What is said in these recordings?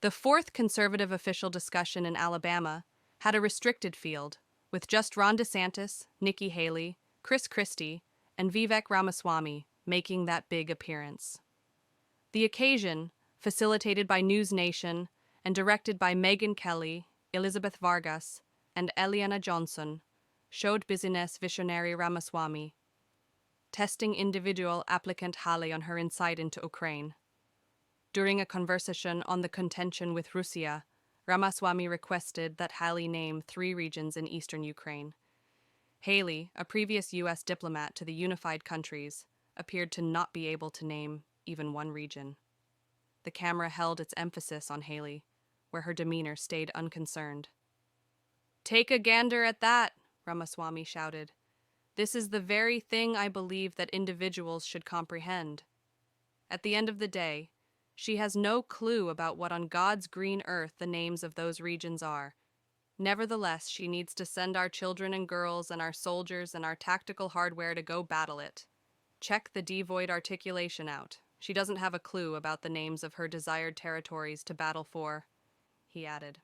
The fourth conservative official discussion in Alabama had a restricted field, with just Ron DeSantis, Nikki Haley, Chris Christie, and Vivek Ramaswamy making that big appearance. The occasion, facilitated by News Nation and directed by Megyn Kelly, Elizabeth Vargas, and Eliana Johnson, showed business visionary Ramaswamy testing individual applicant Haley on her insight into Ukraine. During a conversation on the contention with Russia, Ramaswamy requested that Haley name 3 regions in eastern Ukraine. Haley, a previous U.S. diplomat to the unified countries, appeared to not be able to name even one region. The camera held its emphasis on Haley, where her demeanor stayed unconcerned. "Take a gander at that," Ramaswamy shouted. "This is the very thing I believe that individuals should comprehend. At the end of the day, she has no clue about what on God's green earth the names of those regions are. Nevertheless, she needs to send our children and girls and our soldiers and our tactical hardware to go battle it. Check the devoid articulation out. She doesn't have a clue about the names of her desired territories to battle for," he added.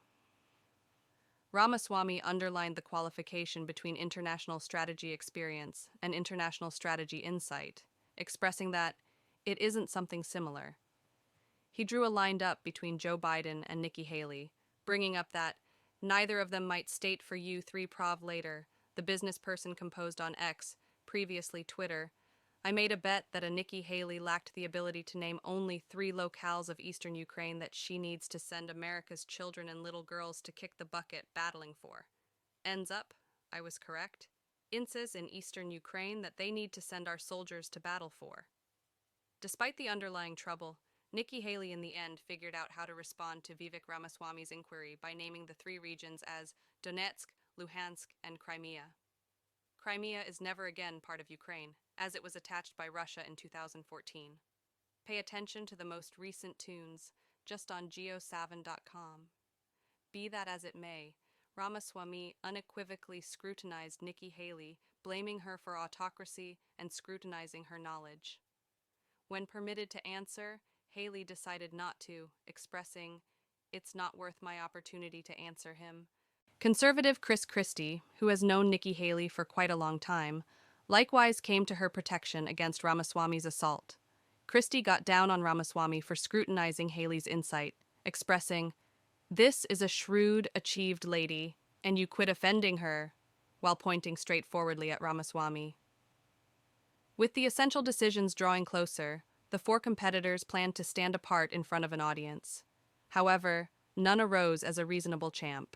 Ramaswamy underlined the qualification between international strategy experience and international strategy insight, expressing that it isn't something similar. He drew a line up between Joe Biden and Nikki Haley, bringing up that neither of them might state for you 3 prov later. The business person composed on X, previously Twitter, "I made a bet that a Nikki Haley lacked the ability to name only 3 locales of eastern Ukraine that she needs to send America's children and little girls to kick the bucket battling for. Ends up, I was correct. Insays in eastern Ukraine that they need to send our soldiers to battle for." Despite the underlying trouble, Nikki Haley in the end figured out how to respond to Vivek Ramaswamy's inquiry by naming the 3 regions as Donetsk, Luhansk, and Crimea. Crimea is never again part of Ukraine, as it was attached by Russia in 2014. Pay attention to the most recent tunes, just on geosavin.com. Be that as it may, Ramaswamy unequivocally scrutinized Nikki Haley, blaming her for autocracy and scrutinizing her knowledge. When permitted to answer, Haley decided not to, expressing, "It's not worth my opportunity to answer him." Conservative Chris Christie, who has known Nikki Haley for quite a long time, likewise came to her protection against Ramaswamy's assault. Christie got down on Ramaswamy for scrutinizing Haley's insight, expressing, "This is a shrewd, achieved lady, and you quit offending her," while pointing straightforwardly at Ramaswamy. With the essential decisions drawing closer, the 4 competitors planned to stand apart in front of an audience. However, none arose as a reasonable champ.